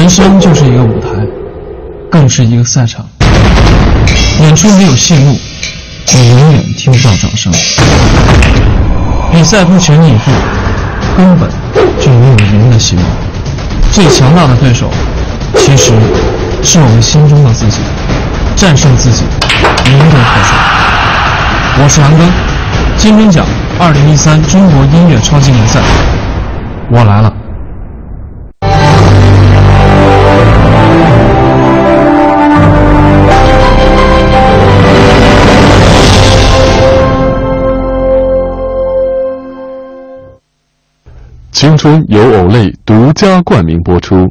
人生就是一个舞台，更是一个赛场。演出没有谢幕，你永远听不到掌声。比赛不全力以赴，根本就没有赢的希望。最强大的对手，其实是我们心中的自己。战胜自己，赢得可胜。我是韩庚，金钟奖2013中国音乐超级联赛，我来了。青春由偶类独家冠名播出。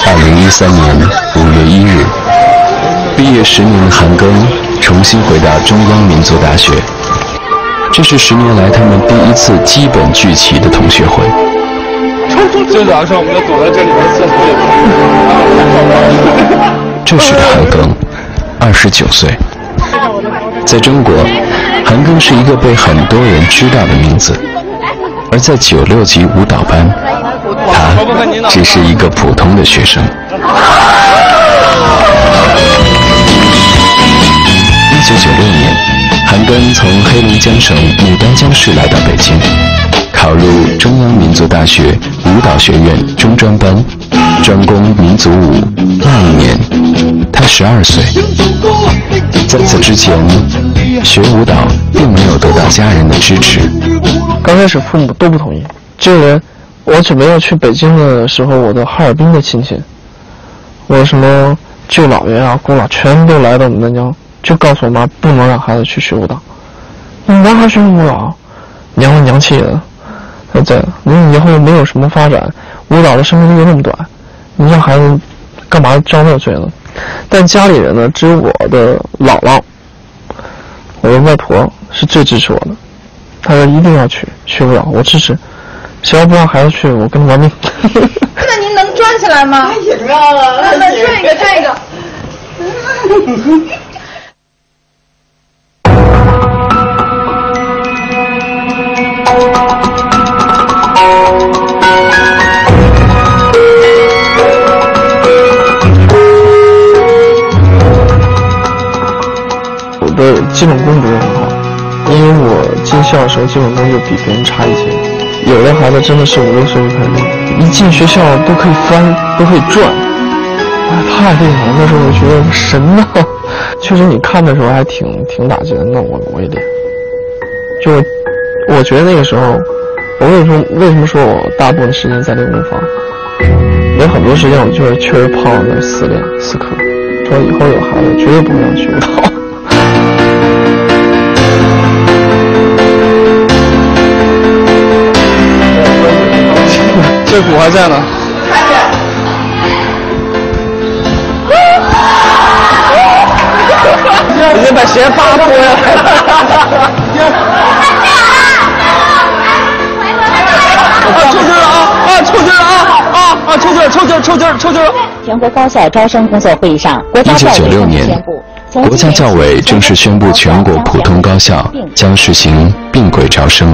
2013年5月1日，毕业10年的韩庚重新回到中央民族大学，这是10年来他们第一次基本聚齐的同学会。今早上我们就躲在这里面厕所里。这时的韩庚29岁，在中国，韩庚是一个被很多人知道的名字，而在96级舞蹈班，他只是一个普通的学生。1996年，韩庚从黑龙江省牡丹江市来到北京，考入中央民族大学舞蹈学院中专班，专攻民族舞。那一年，他12岁。在此之前，学舞蹈并没有得到家人的支持。刚开始父母都不同意，就是我准备要去北京的时候，我的哈尔滨的亲戚，我什么舅姥爷啊、姑姥全都来到牡丹江，就告诉我妈不能让孩子去学舞蹈。你男孩学舞蹈，娘了娘气的。你以后没有什么发展，舞蹈的生命力又那么短，你让孩子干嘛遭那罪呢？但家里人呢，只有我的姥姥，我的外婆是最支持我的。她说一定要去学舞蹈，我支持。谁要不让孩子去，我跟他玩命。那您能转起来吗？也知道了，那转一个，转一个。我的基本功不是很好，因为我进校的时候基本功就比别人差一截。有的孩子真的是5、6岁就开始练，一进学校都可以翻，都可以转，太厉害了！那时候我觉得神呐，确实你看的时候还挺打击的。那我也练，就我觉得那个时候，我为什么说我大部分时间在练功房，有很多时间我就是确实泡在那死练死磕，说以后有孩子绝对不会让学舞蹈。这鼓还在呢。已经把鞋扒脱了。抽筋了啊！抽筋了！抽筋了！全国高校招生工作会议上，国家教委1996年，国家教委正式宣布全国普通高校将实行并轨招生。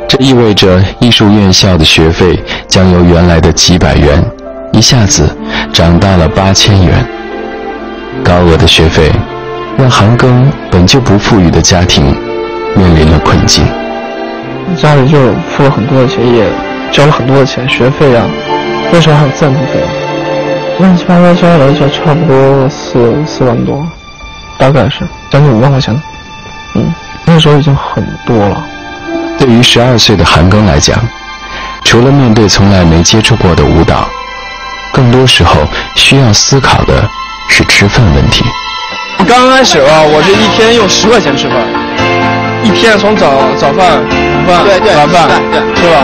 这意味着艺术院校的学费将由原来的几百元一下子涨到了8000元。高额的学费让韩庚本就不富裕的家庭面临了困境。家里就付了很多的钱，也交了很多的钱，学费啊，那时候还有赞助费，乱七八糟加起来就差不多4万多，大概是将近5万块钱。那时候已经很多了。对于12岁的韩庚来讲，除了面对从来没接触过的舞蹈，更多时候需要思考的是吃饭问题。刚开始吧，我这一天用10块钱吃饭，一天从早饭、午饭、晚饭，是吧？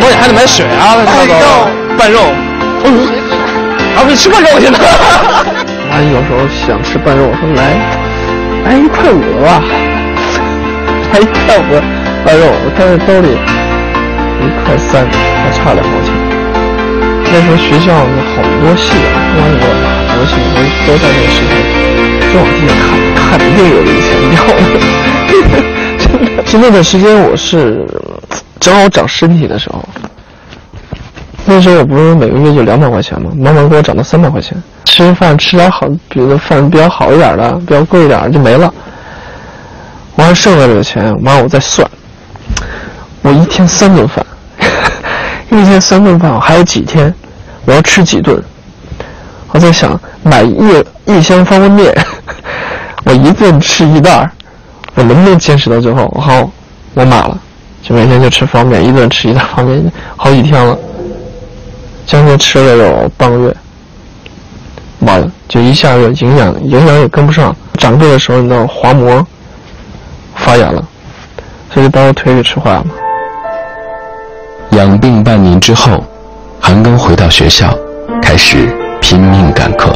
我也还得买水啊，乱七八糟拌肉，还会吃个肉去呢。妈有时候想吃拌肉，我说来1块5吧，来1块5拌肉，我看这兜里1块3，还差2毛钱。那时候学校有好多戏啊，不管有好多戏，我都在那个时间就往地上看着又有了一千掉了。真的，就那段时间我是正好长身体的时候。那时候我不是每个月就200块钱吗？慢慢给我涨到300块钱，吃饭吃点好，比如饭比较好一点的，比较贵一点就没了。我还剩下这个钱，妈我再算，我一天3顿饭，一天3顿饭，我还有几天，我要吃几顿？我在想买一箱方便面，我一顿吃1袋，我能不能坚持到最后？好，我买了，就每天就吃方便面，一顿吃1袋方便面，好几天了。将近吃了有半个月，完了就一下子营养也跟不上，长个的时候你知道滑膜发炎了，所以就把我腿给吃坏了。养病半年之后，韩庚回到学校，开始拼命赶课。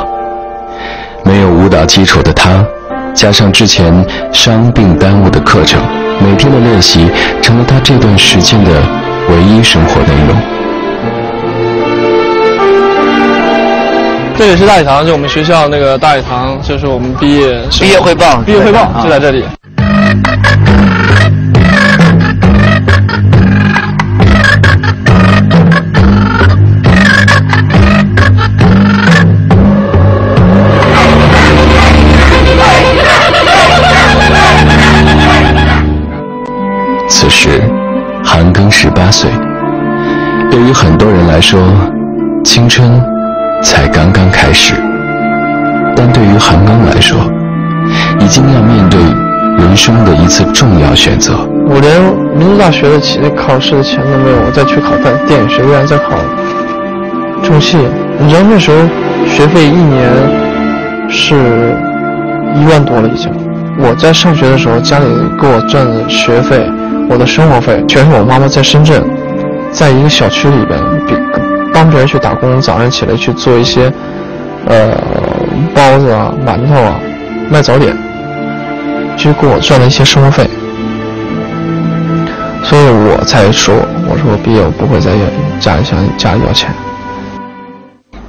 没有舞蹈基础的他，加上之前伤病耽误的课程，每天的练习成了他这段时间的唯一生活内容。这里是大礼堂，就我们学校那个大礼堂，就是我们毕业汇报就在这里。此时，韩庚18岁。对于很多人来说，青春才刚刚开始，但对于韩庚来说，已经要面对人生的一次重要选择。我连民族大学的考试的钱都没有，我再去考电影学院，再考中戏。你知道那时候学费1年是1万多了已经。我在上学的时候，家里给我赚的学费，我的生活费全是我妈妈在深圳，在一个小区里边帮别人去打工，早上起来去做一些包子啊、馒头啊，卖早点，就给我赚了一些生活费。所以我才说，我说我毕业我不会再家里向家里要钱。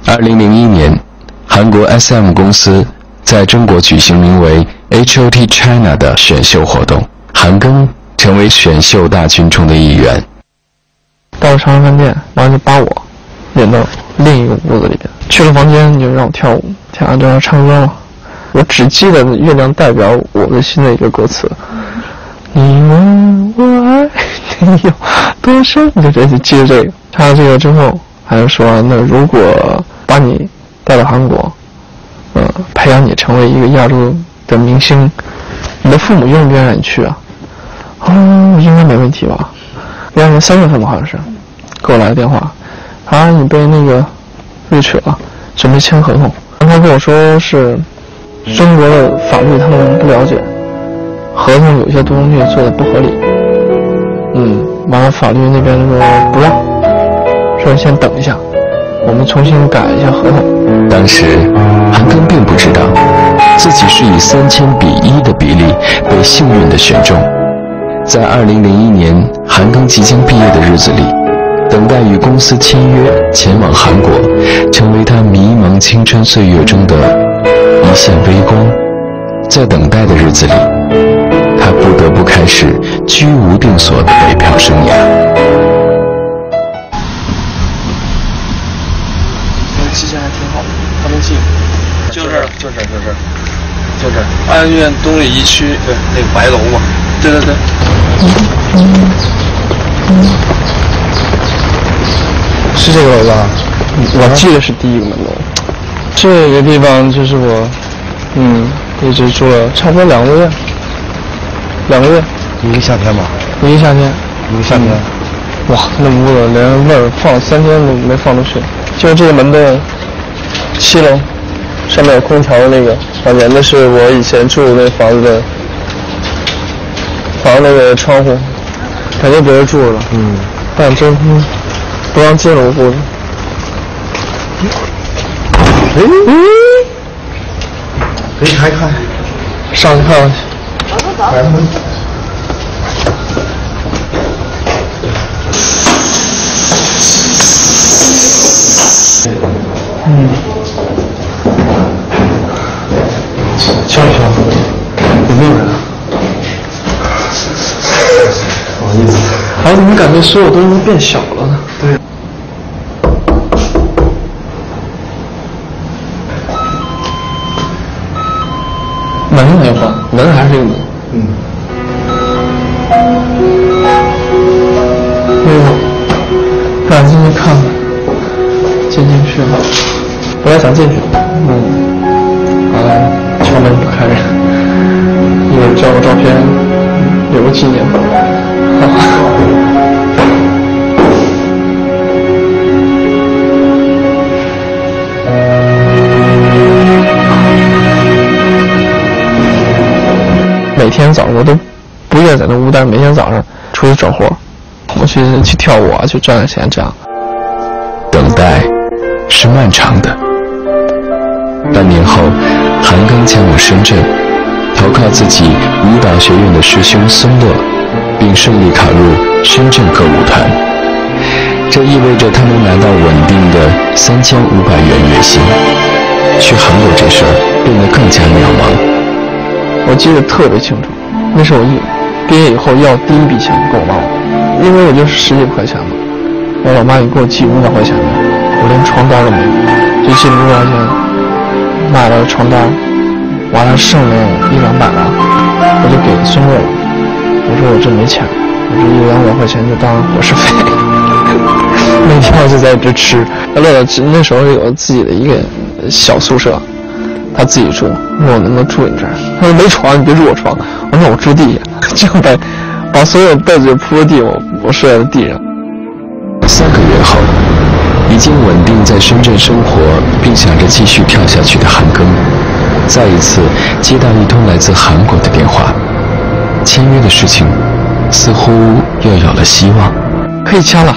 2001年，韩国 SM 公司在中国举行名为 HOT China 的选秀活动，韩庚成为选秀大军中的一员。到了长安饭店，完了就把我领到另一个屋子里边，去了房间就让我跳舞，就要唱歌嘛。我只记得月亮代表我的心的一个歌词，你问我爱你有多深，就记得这个。唱了这个之后，还是说那如果把你带到韩国，培养你成为一个亚洲的明星，你的父母愿不愿意让你去啊？应该没问题吧。2年3月份吧，好像是给我来个电话，你被那个录取了，准备签合同。他跟我说是中国的法律他们不了解，合同有些东西做的不合理。完了法律那边说不让，说先等一下，我们重新改一下合同。当时韩庚并不知道自己是以3000:1的比例被幸运地选中。在2001年韩庚即将毕业的日子里，等待与公司签约前往韩国，成为他迷茫青春岁月中的一线微光。在等待的日子里，他不得不开始居无定所的北漂生涯。记性还挺好的，发明器。就是安安院东里1区，对，那个白楼嘛。对。是这个楼吧？我记得是第一个门楼。这个地方就是我，一直住了差不多2个月。一个夏天吧。一个夏天。哇，那屋子连味儿放了3天都没放出去。就这个门的7楼，上面有空调的那个房间，那是我以前住那房子的那个窗户，感觉别人住了。但真不让进了我屋子。可以开看，上去看看去。感觉所有东西都变小了。对。门没有换，门还是这个门。哎呦，赶进去看看，进去了。本来想进去的，后来敲门不开人，一会儿照个照片，留个纪念。每天早上我都不愿在那屋待，每天早上出去整活，我去跳舞啊，去赚点钱，这样。等待是漫长的。半年后，韩庚前往深圳，投靠自己舞蹈学院的师兄松乐，并顺利考入深圳歌舞团。这意味着他能拿到稳定的3500元月薪。去韩国这事儿变得更加渺茫。我记得特别清楚，那是我毕业以后要第一笔钱给我妈，因为我就是10几块钱嘛，我老妈也给我寄500块钱的，我连床单都没有，就寄了500块钱买了床单，完了剩了100-200了，我就给孙乐了。我说我这没钱，我这100-200块钱就当伙食费。每天我就在这吃。乐乐那时候有自己的一个小宿舍，他自己住，问我能不能住你这儿。他说没床，你别住我床。我说那我住地下，就把所有被子就铺地，我睡在地上。3个月后，已经稳定在深圳生活，并想着继续跳下去的韩庚，再一次接到一通来自韩国的电话，签约的事情似乎又有了希望。可以签了，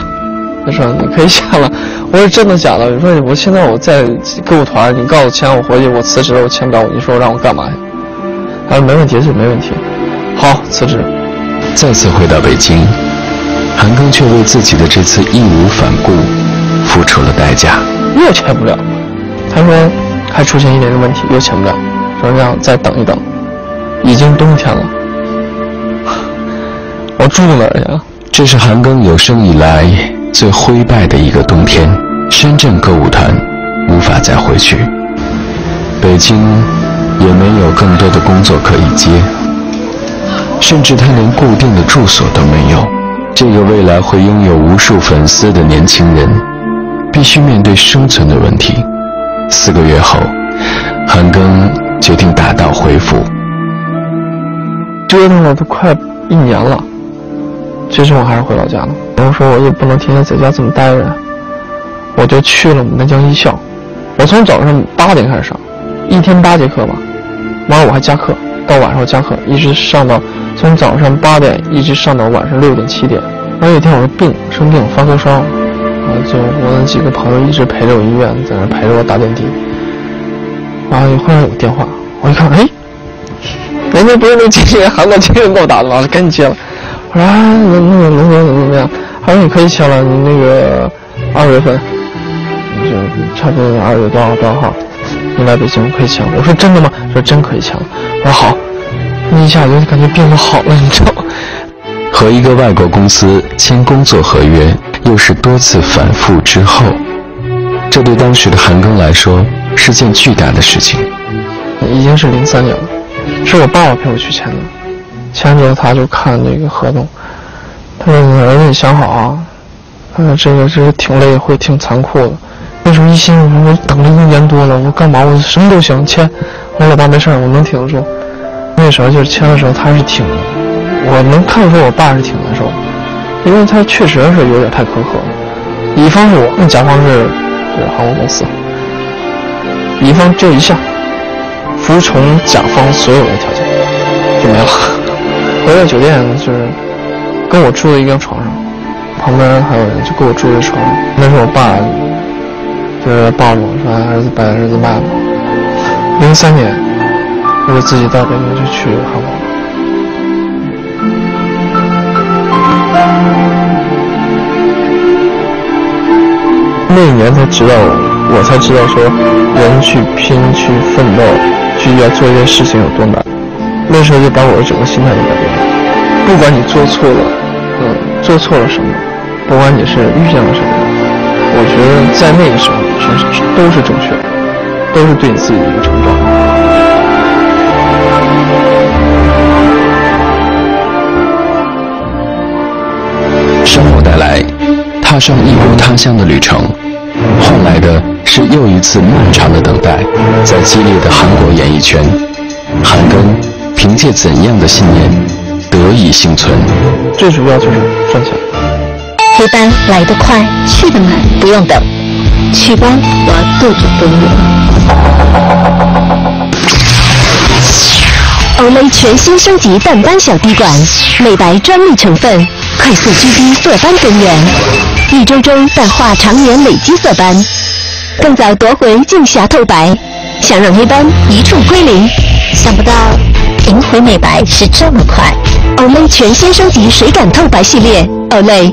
他说你可以签了。我说真的假的？你说我现在我在歌舞团，你告诉我签，我回去我辞职了，我签不了，你说让我干嘛呀？他说没问题，是没问题。好，辞职。再次回到北京，韩庚却为自己的这次义无反顾付出了代价。又签不了，他说还出现一点的问题，又签不了，说让再等一等。已经冬天了，我住哪儿呀？这是韩庚有生以来最灰败的一个冬天。深圳歌舞团无法再回去，北京也没有更多的工作可以接，甚至他连固定的住所都没有。这个未来会拥有无数粉丝的年轻人，必须面对生存的问题。4个月后，韩庚决定打道回府。折腾了都快1年了，最终我还是回老家了。然后说我也不能天天在家这么待着，我就去了牡丹江艺校。我从早上8点开始上，一天8节课吧，完了我还加课，到晚上我加课，一直上到从早上8点一直上到晚上6点7点。然后有一天我生病发高烧，就我那几个朋友一直陪着我医院，在那陪着我打点滴。完了忽然有电话，我一看，哎，人家不是那经纪人，韩国经纪人给我打的吗？赶紧接了。我说能怎么样？他说你可以签了，你那个2月份，就差不多2月多少号，你来北京可以签了。我说真的吗？说真可以签了。我说好，那一下就感觉病都好了，你知道吗？和一个外国公司签工作合约，又是多次反复之后，这对当时的韩庚来说是件巨大的事情。已经是03年了，是我爸爸陪我去签的。签之后他就看那个合同，他说儿子你想好啊，这个挺累，会挺残酷的。那时候一心我等了1年多了，我干嘛我什么都行签。我老爸没事，我能挺得住。那时候就是签的时候他是挺，我能看出我爸是挺难受的，因为他确实是有点太苛刻了。乙方是我，甲方是航空公司，乙方这一项服从甲方所有的条件就没了。回到酒店就是跟我住在一张床上，旁边还有人就跟我住在床上。那时候我爸就是抱着我说儿子把儿子卖了。03年我就自己到北京就去韩国了。那一年才知道，我才知道说人去拼去奋斗去要做一件事情有多难。那时候就把我的整个心态就改变了，不管你做错了做错了什么，不管你是遇见了什么，我觉得在那个时候都是正确的，都是对你自己的一个成长。生活带来踏上异国他乡的旅程，换来的是又一次漫长的等待。在激烈的韩国演艺圈，韩庚凭借怎样的信念得以幸存？最主要就是赚钱。黑班来得快，去得慢，不用等。去吧，我要自主耕耘。欧蕾全新升级淡斑小滴管，美白专利成分，快速击低色斑根源，1周中淡化常年累积色斑，更早夺回镜霞透白，想让黑斑一触归零。想不到赢回美白是这么快。欧蕾全新升级水感透白系列，欧蕾。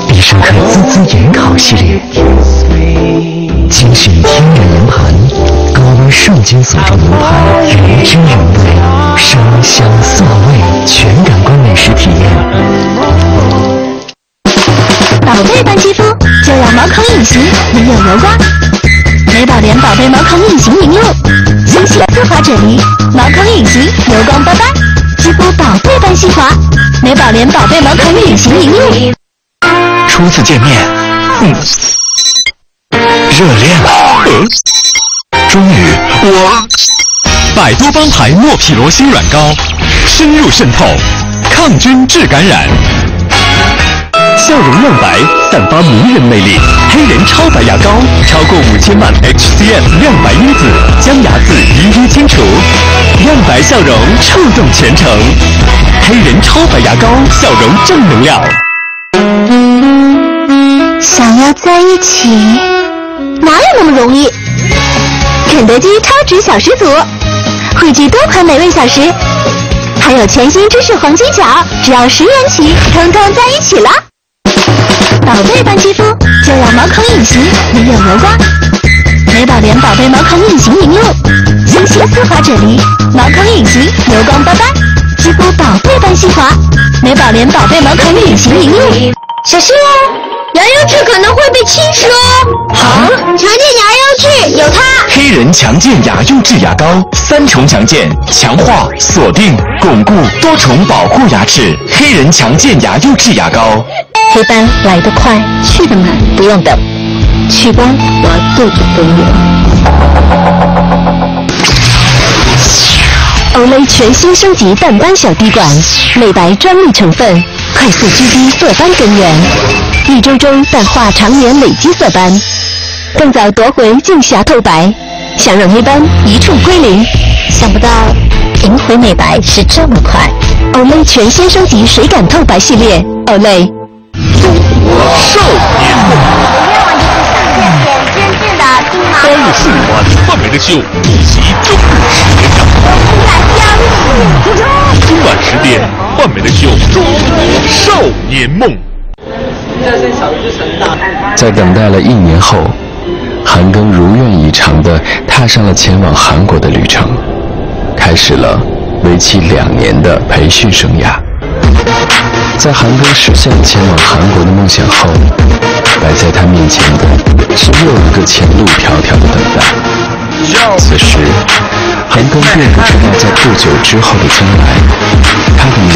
必胜客滋滋盐烤系列，精选天然盐盘，高温瞬间锁住牛排原汁原味，声香色味全感官美食体验。宝贝般肌肤就要毛孔隐形，没有油光。美宝莲宝贝毛孔隐形凝露，清晰丝滑啫喱，毛孔隐形，油光巴巴，肌肤宝贝般细滑。美宝莲宝贝毛孔隐形凝露。初次见面，热恋了。终于，百多邦牌诺匹罗星软膏，深入渗透，抗菌治感染，笑容亮白，散发迷人魅力。黑人超白牙膏，超过5000万 HCF 亮白因子，将牙渍一一清除，亮白笑容触动全城。黑人超白牙膏，笑容正能量。想要在一起，哪有那么容易？肯德基超值小食组，汇聚多款美味小食，还有全新芝士黄金饺，只要10元起，通通在一起了。宝贝般肌肤就要毛孔隐形，没有油光。美宝莲宝贝毛孔隐形凝露，清晰丝滑啫喱，毛孔隐形，油光巴巴，肌肤宝贝般细滑。美宝莲宝贝毛孔隐形凝露，小心哦！牙釉质可能会被侵蚀哦。好，强健牙釉质有它。黑人强健牙釉质牙膏，3重强健，强化、锁定、巩固多重保护牙齿。黑人强健牙釉质牙膏。黑斑来得快，去得慢，不用等。去吧，我要自主耕耘。欧蕾全新升级淡斑小滴管，美白专利成分，快速击低色斑根源，1周中淡化常年累积色斑，更早夺回镜霞透白，想让黑斑一触归零。想不到赢回美白是这么快。欧蕾全新升级水感透白系列，欧蕾。少年梦，8月4日换美的秀以及中日10连长。今晚10点，换美的秀中国少年梦。在等待了1年后，韩庚如愿以偿地踏上了前往韩国的旅程，开始了为期2年的培训生涯。在韩庚实现前往韩国的梦想后，摆在他面前的是又一个前路迢迢的等待。此时，韩庚并不知道在不久之后的将来，他的命运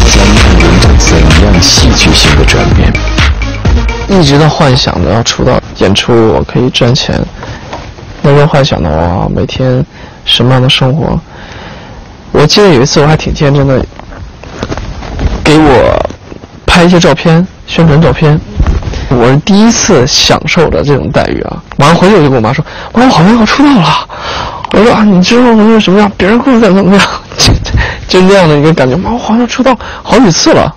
将面临着怎样戏剧性的转变。一直都幻想着要出道演出，我可以赚钱。那时候幻想的我每天什么样的生活。我记得有一次我还挺天真的，给我拍一些照片，宣传照片。我是第一次享受的这种待遇啊！马上回去我就跟我妈说：“我好像要出道了。”我说：“啊，你之后会什么样？别人会怎么样？”就那样的一个感觉。妈，我好像出道好几次了。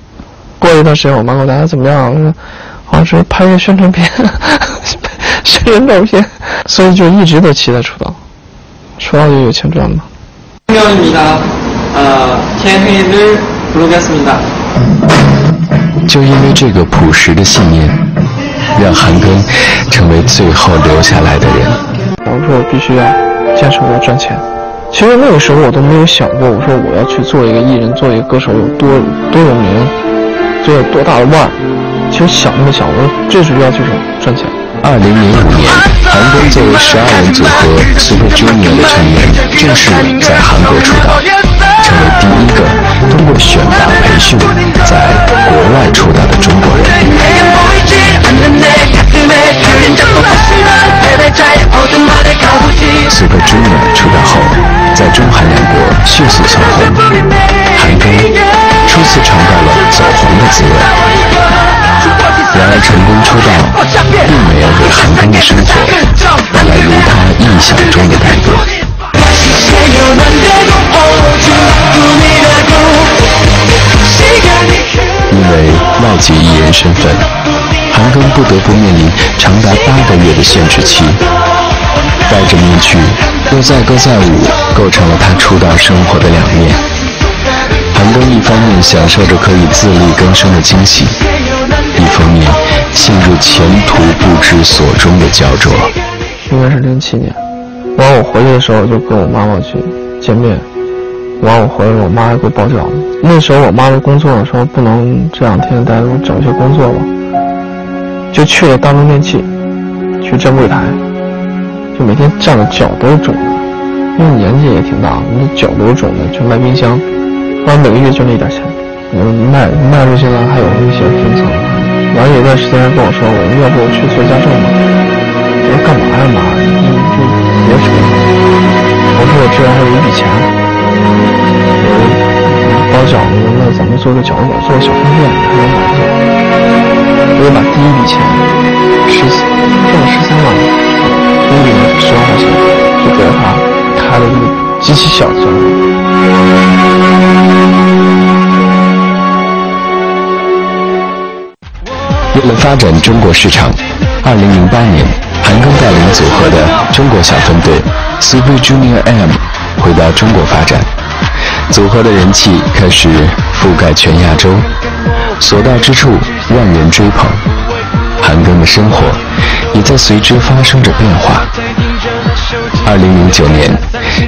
过一段时间，我妈给我打怎么样？我说好像是拍一个宣传片，宣传照片，所以就一直都期待出道。出道就有钱赚嘛。就因为这个朴实的信念，让韩庚成为最后留下来的人。我说我必须要坚持，我要赚钱。其实那个时候我都没有想过，我说我要去做一个艺人，做一个歌手有多有名。这有多大的腕儿？其实小那么小，我最主要就是赚钱。2005年，韩庚作为12人组合 Super Junior 的成员，正式在韩国出道，成为第一个通过选拔培训在国外出道的中国人。Super Junior 出道后，在中韩两国迅速蹿红，韩庚初次尝到了走红的滋味。然而成功出道并没有给韩庚的生活带来如他意想中的改变。因为外籍艺人身份，韩庚不得不面临长达8个月的限制期。戴着面具又载歌载舞，构成了他出道生活的两面。韩庚一方面享受着可以自力更生的惊喜，一方面陷入前途不知所终的焦灼。应该是07年，完我回去的时候就跟我妈妈去见面，完我回来我妈还给我包饺子。那时候我妈的工作说不能这2天待着，我找些工作吧，就去了大中电器，去站柜台，就每天站的脚都是肿的，因为年纪也挺大，那脚都是肿的，就卖冰箱，完每个月就那点钱，卖出去了还有一些分层。完有段时间跟我说，我说要不我去做家政吧？我说干嘛呀妈？就别扯。我说我这边还有一笔钱，我说包饺子，那咱们做个饺子馆，做个小分店，还能买一下。我就把第一笔钱挣了13万，第一笔10万块钱就给了他，开了一个极其小的饺子馆。为了发展中国市场，2008年，韩庚带领组合的中国小分队 Super Junior M 回到中国发展，组合的人气开始覆盖全亚洲，所到之处万人追捧，韩庚的生活也在随之发生着变化。2009年，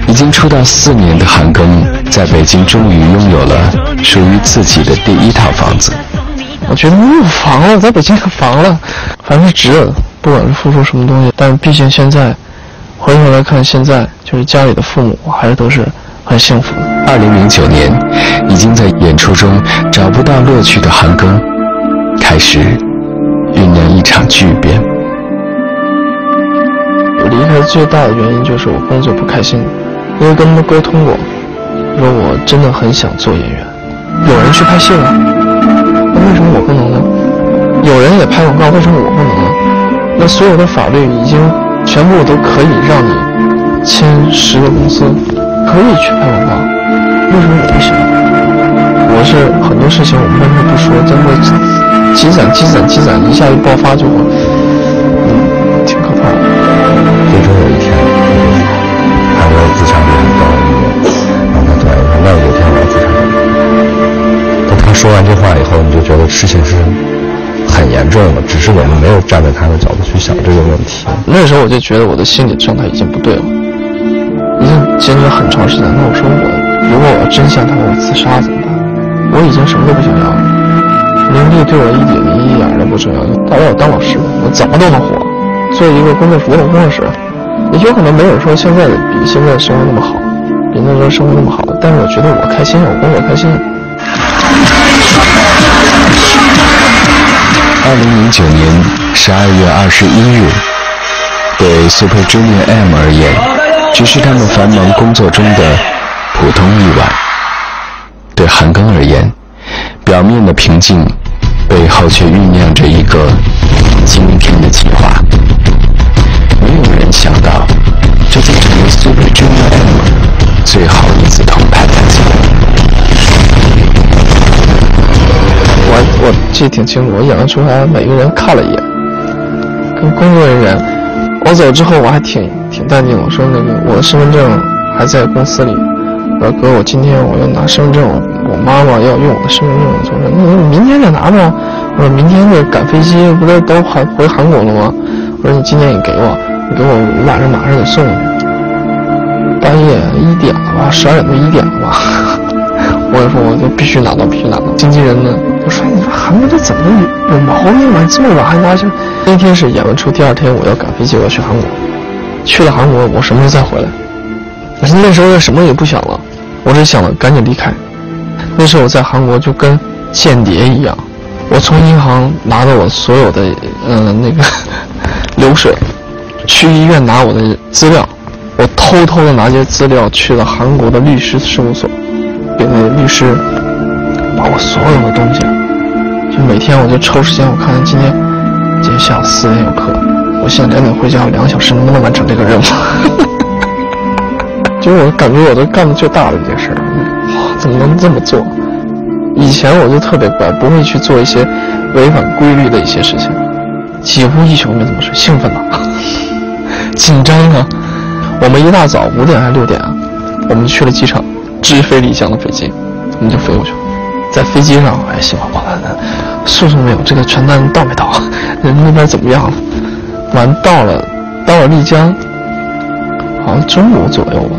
已经出道4年的韩庚在北京终于拥有了属于自己的第1套房子。我觉得没有房了，在北京有房了，反正是值得，不管是付出什么东西。但毕竟现在回头来看，现在就是家里的父母还是都是很幸福的。2009年，已经在演出中找不到乐趣的韩庚，开始酝酿一场巨变。我离开最大的原因就是我工作不开心，因为跟他们沟通过，说我真的很想做演员，有人去拍戏了。那为什么我不能呢？有人也拍广告，为什么我不能呢？那所有的法律已经全部都可以让你签10个公司，可以去拍广告，为什么我不行？我是很多事情我闷着不说，真会积攒，一下就爆发，就会挺可怕的。最终有一天，他的自杀率很高，然后他突然说：“那有一天我要自杀。”他说完这话以后，你就觉得事情是很严重的，只是我们没有站在他的角度去想这个问题。那时候我就觉得我的心理状态已经不对了，已经坚持了很长时间。那我说如果我真像他我自杀怎么办？我已经什么都不想要了，名利对我一点都不重要，他让我当老师，我怎么都能活。做一个工作服务工作室，也有可能没有说现在的比现在的生活那么好，比那时候生活那么好，但是我觉得我开心，我工作开心。2009年12月21日，对 Super Junior M 而言，只是他们繁忙工作中的普通意外；对韩庚而言，表面的平静，背后却酝酿着一个惊天的计划。没有人想到，这将成为 Super Junior M 最后一次同台大赛。我记得挺清楚，我演完出来，每个人看了一眼，跟工作人员，我走之后我还挺淡定，我说我的身份证还在公司里，我说哥，我今天我要拿身份证，我妈妈要用我的身份证，我说那你明天再拿吧，我说明天这赶飞机不是都回韩国了吗？我说你今天你给我晚上马上就送去，半夜1点了吧，12点多1点了吧。我说我就必须拿到。经纪人呢，我说你说韩国这怎么有毛病吗？这么晚还拿去？那天是演完出，第二天我要赶飞机，我要去韩国。去了韩国，我什么时候再回来？那时候什么也不想了，我只想了赶紧离开。那时候我在韩国就跟间谍一样，我从银行拿到我所有的那个流水，去医院拿我的资料，我偷偷的拿这些资料去了韩国的律师事务所，给那律师把我所有的东西，就每天我就抽时间，我看今天下午4点有课，我现在赶紧回家，2个小时能不能完成这个任务？就是我感觉我都干的最大的一件事，哇，怎么能这么做？以前我就特别乖，不会去做一些违反规律的一些事情，几乎一宿没怎么睡，兴奋啊，紧张啊。我们一大早5点还是6点啊，我们去了机场，直飞丽江的飞机，我们就飞过去了。在飞机上，哎，行吧，我诉讼没有，这个传单到没到？人那边怎么样了？完到了丽江，好像中午左右吧，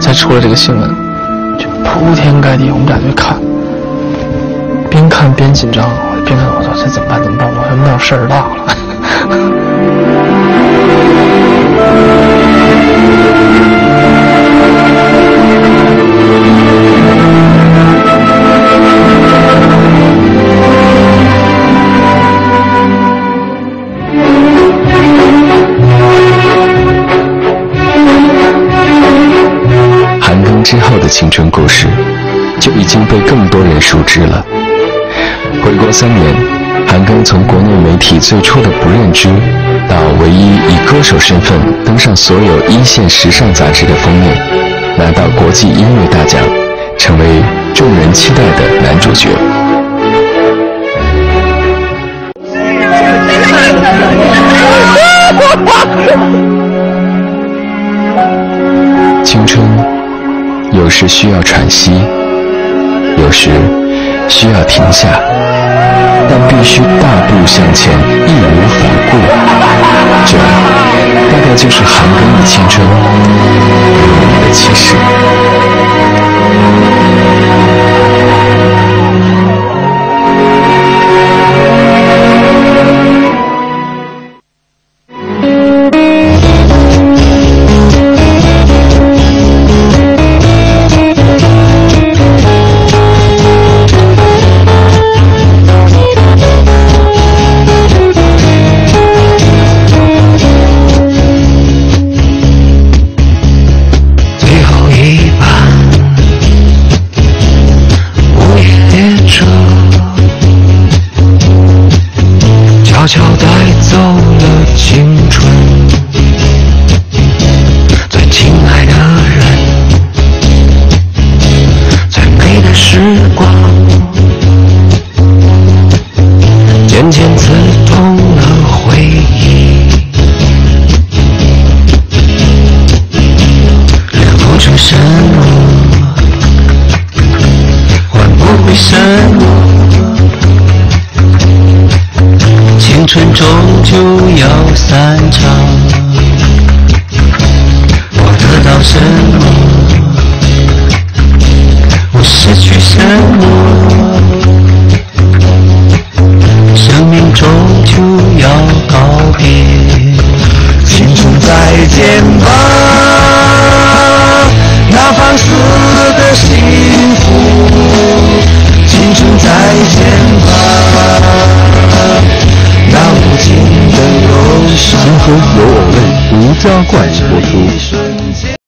才出了这个新闻，就铺天盖地，我们俩就看，边看边紧张，边看我说这怎么办？我说那事儿大了。韩庚之后的青春故事就已经被更多人熟知了。回国3年，韩庚从国内媒体最初的不认知，到唯一以歌手身份登上所有1线时尚杂志的封面，拿到国际音乐大奖，成为众人期待的男主角。青春有时需要喘息，有时需要停下，但必须大步向前，义无反顾。这大概就是韩庚的青春给我们的启示。悄悄带走了青春，最亲爱的人，最美的时光，渐渐刺痛了回忆，留不住什么，换不回什么。青春终究要散场，我得到什么？我失去什么？生命终究要告别，青春再见吧，那放肆的幸福，青春再见吧。那无尽的忧伤。青春有偶类独家冠名播出。